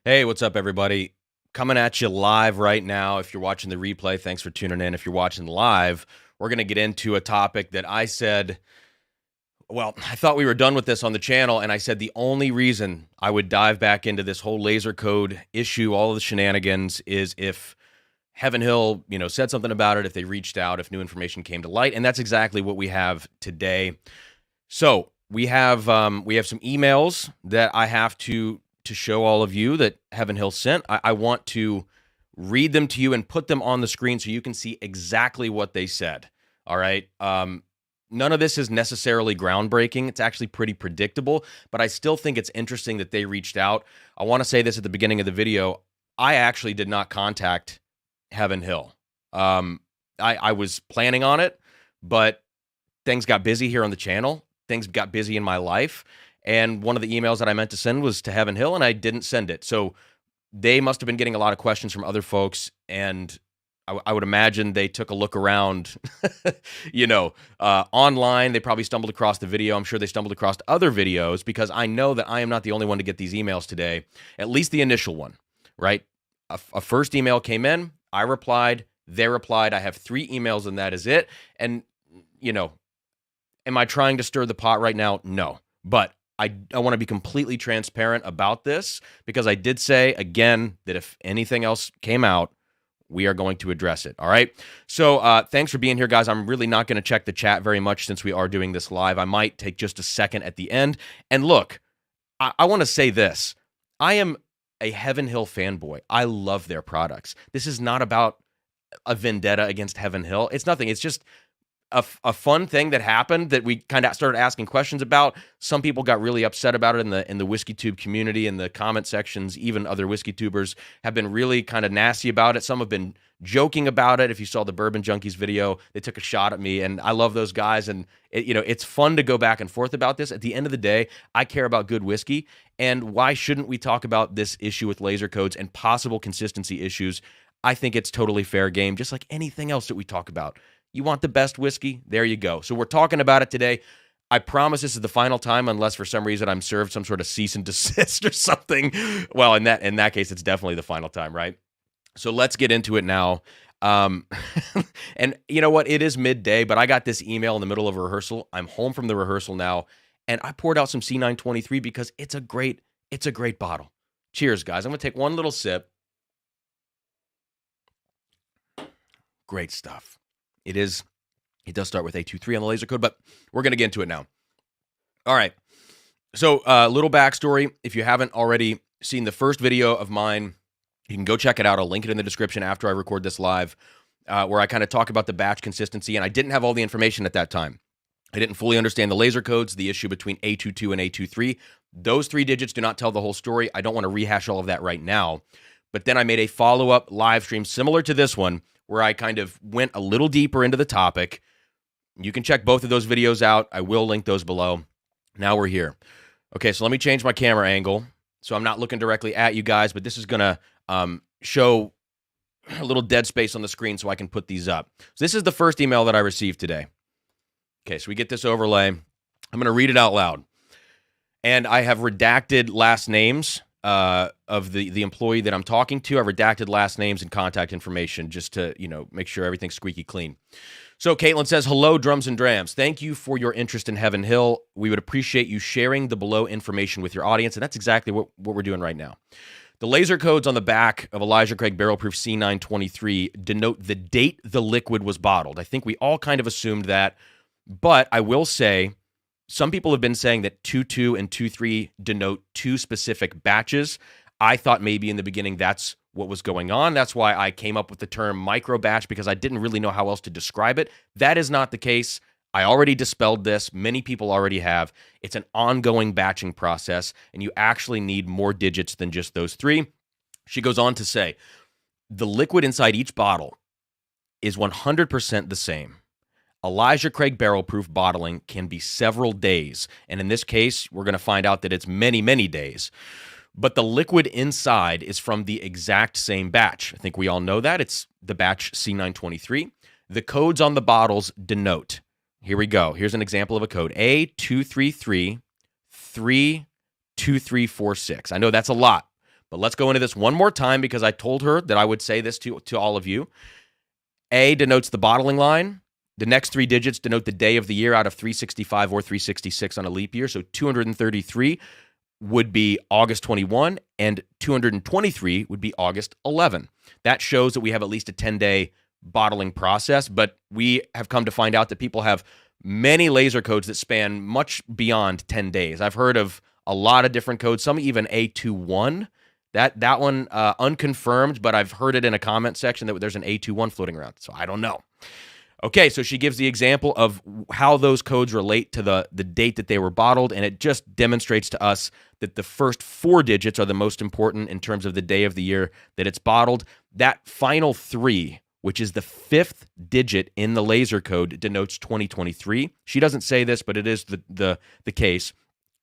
Hey, what's up, everybody? Coming at you live right now. If you're watching the replay, thanks for tuning in. If you're watching live, we're going to get into a topic that I said, well, I thought we were done with this on the channel, and I said the only reason I would dive back into this whole laser code issue, all of the shenanigans, is if Heaven Hill, said something about it, if they reached out, if new information came to light, and that's exactly what we have today. So we have some emails that I have to show all of you that Heaven Hill sent. I want to read them to you and put them on the screen so you can see exactly what they said. All right. None of this is necessarily groundbreaking. It's actually pretty predictable, but I still think it's interesting that they reached out. I want to say this at the beginning of the video. I actually did not contact Heaven Hill. I was planning on it, but things got busy here on the channel. Things got busy in my life. And one of the emails that I meant to send was to Heaven Hill, and I didn't send it. So they must have been getting a lot of questions from other folks, and I would imagine they took a look around, online. They probably stumbled across the video. I'm sure they stumbled across other videos because I know that I am not the only one to get these emails today, at least the initial one, right? A first email came in. I replied. They replied. I have 3 emails, and that is it. And, am I trying to stir the pot right now? No. But I want to be completely transparent about this because I did say, again, that if anything else came out, we are going to address it. All right. So thanks for being here, guys. I'm really not going to check the chat very much since we are doing this live. I might take just a second at the end. And look, I want to say this. I am a Heaven Hill fanboy. I love their products. This is not about a vendetta against Heaven Hill. It's nothing. It's just a fun thing that happened that we kind of started asking questions about. Some people got really upset about it in the Whiskey Tube community, in the comment sections. Even other Whiskey Tubers have been really kind of nasty about it. Some have been joking about it. If you saw the Bourbon Junkies video, they took a shot at me, and I love those guys. And it's fun to go back and forth about this. At the end of the day, I care about good whiskey, and why shouldn't we talk about this issue with laser codes and possible consistency issues? I think it's totally fair game, just like anything else that we talk about. You want the best whiskey? There you go. So we're talking about it today. I promise this is the final time, unless for some reason I'm served some sort of cease and desist or something. Well, in that case, it's definitely the final time, right? So let's get into it now. And you know what? It is midday, but I got this email in the middle of a rehearsal. I'm home from the rehearsal now, and I poured out some C923 because it's a great bottle. Cheers, guys. I'm going to take one little sip. Great stuff. It does start with A23 on the laser code, but we're going to get into it now. All right. So little backstory. If you haven't already seen the first video of mine, you can go check it out. I'll link it in the description after I record this live, where I kind of talk about the batch consistency, and I didn't have all the information at that time. I didn't fully understand the laser codes, the issue between A22 and A23. Those 3 digits do not tell the whole story. I don't want to rehash all of that right now. But then I made a follow-up live stream similar to this one, where I kind of went a little deeper into the topic. You can check both of those videos out. I will link those below. Now we're here. Okay, so let me change my camera angle so I'm not looking directly at you guys, but this is going to show a little dead space on the screen so I can put these up. So this is the first email that I received today. Okay, so we get this overlay. I'm going to read it out loud. And I have redacted last names of the employee that I'm talking to. I redacted last names and contact information just to, make sure everything's squeaky clean. So Caitlin says, hello, Drums and Drams. Thank you for your interest in Heaven Hill. We would appreciate you sharing the below information with your audience. And that's exactly what we're doing right now. The laser codes on the back of Elijah Craig Barrel Proof C923 denote the date the liquid was bottled. I think we all kind of assumed that, but I will say, some people have been saying that 2.2 and 2.3 denote 2 specific batches. I thought maybe in the beginning that's what was going on. That's why I came up with the term micro batch, because I didn't really know how else to describe it. That is not the case. I already dispelled this. Many people already have. It's an ongoing batching process, and you actually need more digits than just those 3. She goes on to say, the liquid inside each bottle is 100% the same. Elijah Craig barrel proof bottling can be several days, and in this case, we're going to find out that it's many, many days. But the liquid inside is from the exact same batch. I think we all know that. It's the batch C923. The codes on the bottles denote. Here we go. Here's an example of a code. A233-32346. I know that's a lot, But let's go into this one more time because I told her that I would say this to all of you. A denotes the bottling line. The next 3 digits denote the day of the year out of 365 or 366 on a leap year. So 233 would be August 21, and 223 would be August 11. That shows that we have at least a 10-day bottling process, but we have come to find out that people have many laser codes that span much beyond 10 days. I've heard of a lot of different codes, some even A21. That one unconfirmed, but I've heard it in a comment section that there's an A21 floating around, so I don't know. Okay, so she gives the example of how those codes relate to the date that they were bottled, and it just demonstrates to us that the first 4 digits are the most important in terms of the day of the year that it's bottled. That final 3, which is the 5th digit in the laser code, denotes 2023. She doesn't say this, but it is the case.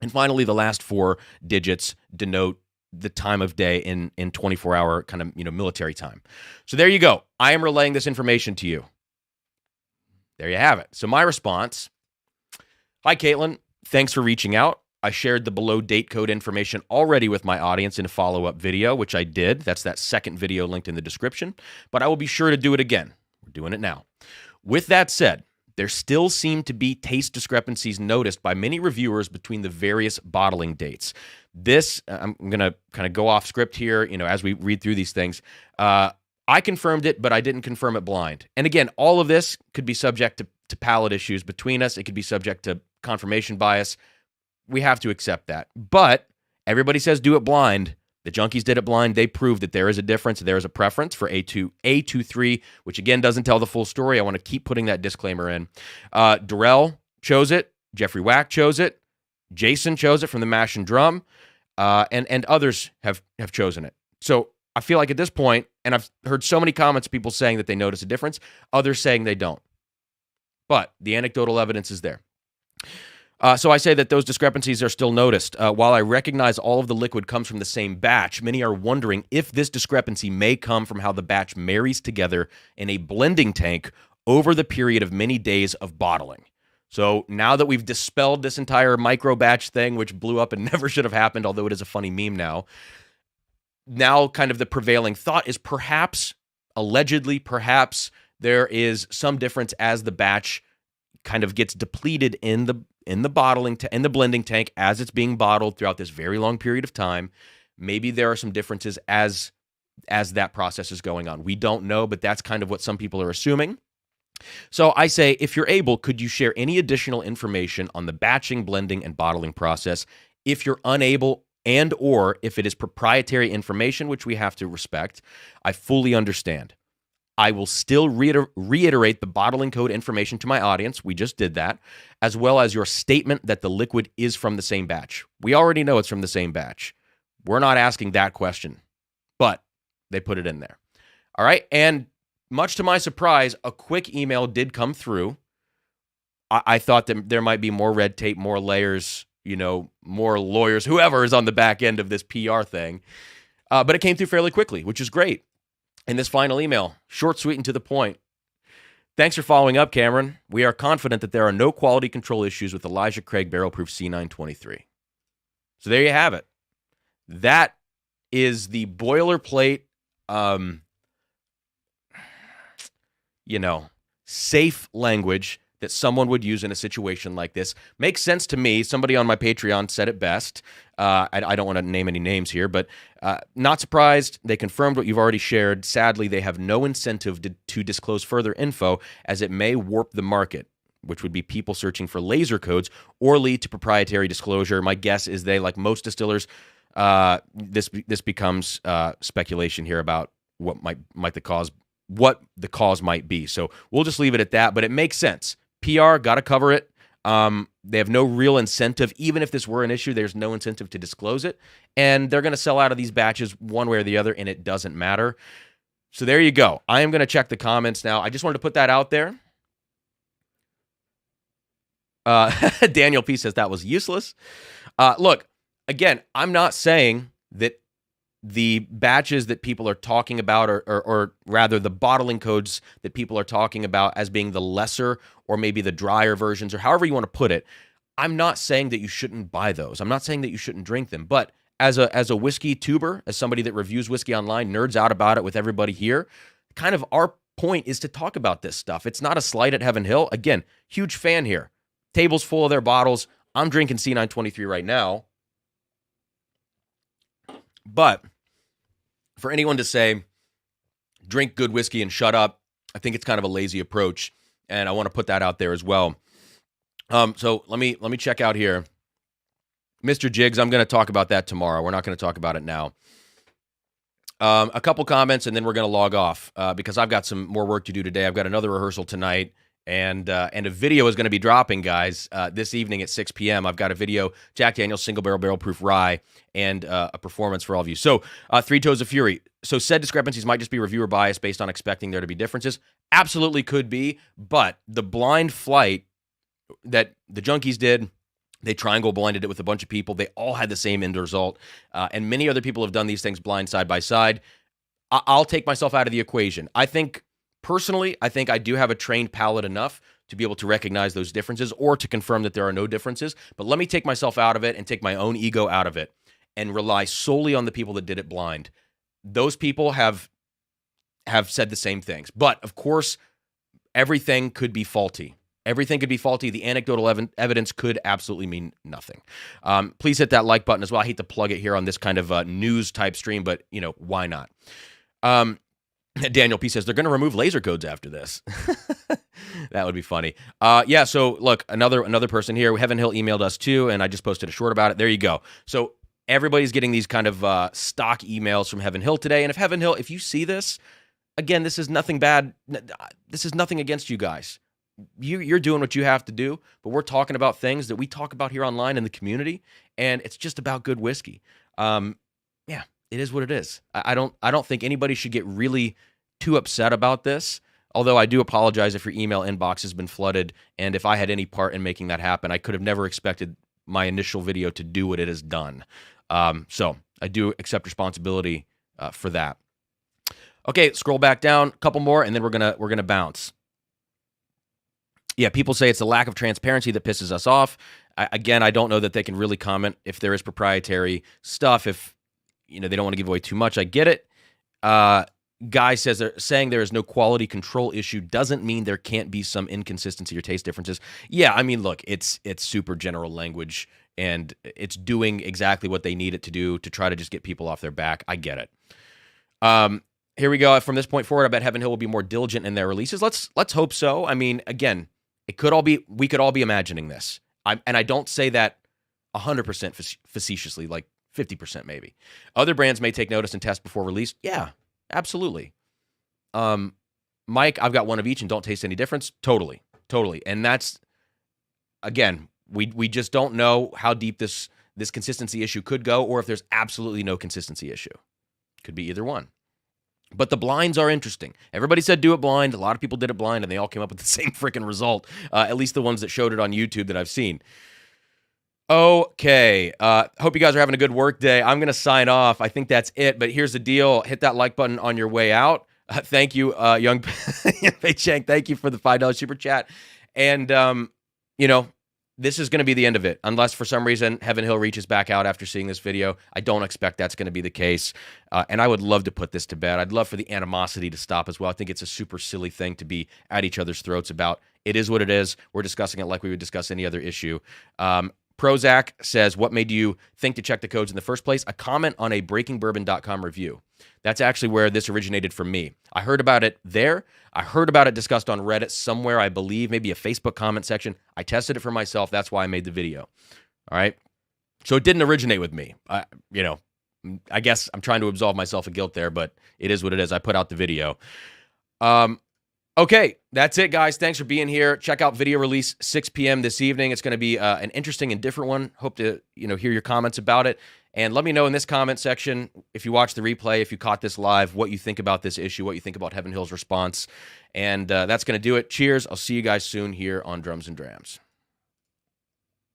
And finally, the last 4 digits denote the time of day in 24-hour kind of military time. So there you go. I am relaying this information to you. There you have it. So my response: hi, Caitlin. Thanks for reaching out. I shared the below date code information already with my audience in a follow-up video, which I did. That's that second video linked in the description. But I will be sure to do it again. We're doing it now. With that said, there still seem to be taste discrepancies noticed by many reviewers between the various bottling dates. This, I'm going to kind of go off script here, as we read through these things. I confirmed it, but I didn't confirm it blind. And again, all of this could be subject to palate issues between us. It could be subject to confirmation bias. We have to accept that. But everybody says do it blind. The junkies did it blind. They proved that there is a difference. There is a preference for A23, which again doesn't tell the full story. I want to keep putting that disclaimer in. Darrell chose it. Jeffrey Wack chose it. Jason chose it from the Mash and Drum. And others have chosen it. So I feel like at this point, and I've heard so many comments of people saying that they notice a difference, others saying they don't. But the anecdotal evidence is there. So I say that those discrepancies are still noticed. While I recognize all of the liquid comes from the same batch, many are wondering if this discrepancy may come from how the batch marries together in a blending tank over the period of many days of bottling. So now that we've dispelled this entire micro batch thing, which blew up and never should have happened, although it is a funny meme now kind of the prevailing thought is perhaps, allegedly, perhaps there is some difference as the batch kind of gets depleted in the in the blending tank as it's being bottled throughout this very long period of time. Maybe there are some differences as that process is going on. We don't know, but that's kind of what some people are assuming. So I say, if you're able, could you share any additional information on the batching, blending, and bottling process? If you're unable, and or if it is proprietary information, which we have to respect, I fully understand. I will still reiterate the bottling code information to my audience. We just did that, as well as your statement that the liquid is from the same batch. We already know it's from the same batch. We're not asking that question, but they put it in there. All right, and much to my surprise, a quick email did come through. I thought that there might be more red tape, more layers, more lawyers, whoever is on the back end of this PR thing. But it came through fairly quickly, which is great. And this final email, short, sweet, and to the point. Thanks for following up, Cameron. We are confident that there are no quality control issues with Elijah Craig Barrel Proof C923. So there you have it. That is the boilerplate, safe language that someone would use in a situation like this. Makes sense to me. Somebody on my Patreon said it best. I don't want to name any names here, but not surprised. They confirmed what you've already shared. Sadly, they have no incentive to disclose further info, as it may warp the market, which would be people searching for laser codes or lead to proprietary disclosure. My guess is they, like most distillers, this becomes speculation here about what the cause might be. So we'll just leave it at that, but it makes sense. PR, got to cover it. They have no real incentive. Even if this were an issue, there's no incentive to disclose it. And they're going to sell out of these batches one way or the other, and it doesn't matter. So there you go. I am going to check the comments now. I just wanted to put that out there. Daniel P. says that was useless. Look, again, I'm not saying that the batches that people are talking about, or rather the bottling codes that people are talking about as being the lesser or maybe the drier versions, or however you want to put it, I'm not saying that you shouldn't buy those. I'm not saying that you shouldn't drink them. But as a whiskey tuber, as somebody that reviews whiskey online, nerds out about it with everybody here, kind of our point is to talk about this stuff. It's not a slight at Heaven Hill. Again, huge fan here. Table's full of their bottles. I'm drinking C923 right now. But for anyone to say, drink good whiskey and shut up, I think it's kind of a lazy approach, and I want to put that out there as well. So let me check out here. Mr. Jiggs, I'm going to talk about that tomorrow. We're not going to talk about it now. A couple comments, and then we're going to log off because I've got some more work to do today. I've got another rehearsal tonight, and a video is going to be dropping, guys, this evening at 6 p.m. I've got a video, Jack Daniel's Single Barrel Proof Rye, and a performance for all of you. So, Three Toes of Fury. So said discrepancies might just be reviewer bias based on expecting there to be differences. Absolutely could be, but the blind flight that the junkies did, they triangle blinded it with a bunch of people. They all had the same end result. And many other people have done these things blind side by side. I'll take myself out of the equation. Personally, I think I do have a trained palate enough to be able to recognize those differences or to confirm that there are no differences. But let me take myself out of it and take my own ego out of it and rely solely on the people that did it blind. Those people have said the same things. But, of course, everything could be faulty. Everything could be faulty. The anecdotal evidence could absolutely mean nothing. Please hit that like button as well. I hate to plug it here on this kind of news-type stream, but, why not? Daniel P. says, they're going to remove laser codes after this. That would be funny. Yeah, so, look, another person here. Heaven Hill emailed us, too, and I just posted a short about it. There you go. So everybody's getting these kind of stock emails from Heaven Hill today. And if you see this, again, this is nothing bad. This is nothing against you guys. You're doing what you have to do, but we're talking about things that we talk about here online in the community, and it's just about good whiskey. Yeah, it is what it is. I don't think anybody should get really too upset about this, although I do apologize if your email inbox has been flooded, and if I had any part in making that happen. I could have never expected my initial video to do what it has done. So I do accept responsibility for that. Okay, scroll back down, a couple more, and then we're gonna bounce. Yeah, people say it's the lack of transparency that pisses us off. I don't know that they can really comment if there is proprietary stuff. If they don't want to give away too much, I get it. Guy says they're saying there is no quality control issue doesn't mean there can't be some inconsistency or taste differences. Yeah, I mean, look, it's super general language, and it's doing exactly what they need it to do to try to just get people off their back. I get it. Here we go. From this point forward, I bet Heaven Hill will be more diligent in their releases. Let's hope so. I mean, again, we could all be imagining this. And I don't say that 100% facetiously, like 50% maybe. Other brands may take notice and test before release. Yeah, absolutely. Mike, I've got one of each and don't taste any difference. Totally. And that's, again, we just don't know how deep this consistency issue could go, or if there's absolutely no consistency issue. Could be either one. But the blinds are interesting. Everybody said do it blind. A lot of people did it blind, and they all came up with the same freaking result, at least the ones that showed it on YouTube that I've seen. Okay. Hope you guys are having a good work day. I'm going to sign off. I think that's it, but here's the deal. Hit that like button on your way out. Thank you, Young Pei Chang. Thank you for the $5 super chat. And, this is going to be the end of it, unless for some reason Heaven Hill reaches back out after seeing this video. I don't expect that's going to be the case, and I would love to put this to bed. I'd love for the animosity to stop as well. I think it's a super silly thing to be at each other's throats about. It is what it is. We're discussing it like we would discuss any other issue. Prozac says, what made you think to check the codes in the first place? A comment on a breakingbourbon.com review. That's actually where this originated from me. I heard about it there. I heard about it discussed on Reddit somewhere, I believe, maybe a Facebook comment section. I tested it for myself. That's why I made the video. All right? So it didn't originate with me. I guess I'm trying to absolve myself of guilt there, but it is what it is. I put out the video. Okay, that's it, guys. Thanks for being here. Check out video release 6 p.m. this evening. It's going to be an interesting and different one. Hope to hear your comments about it. And let me know in this comment section, if you watch the replay, if you caught this live, what you think about this issue, what you think about Heaven Hill's response. And that's going to do it. Cheers. I'll see you guys soon here on Drums and Drams.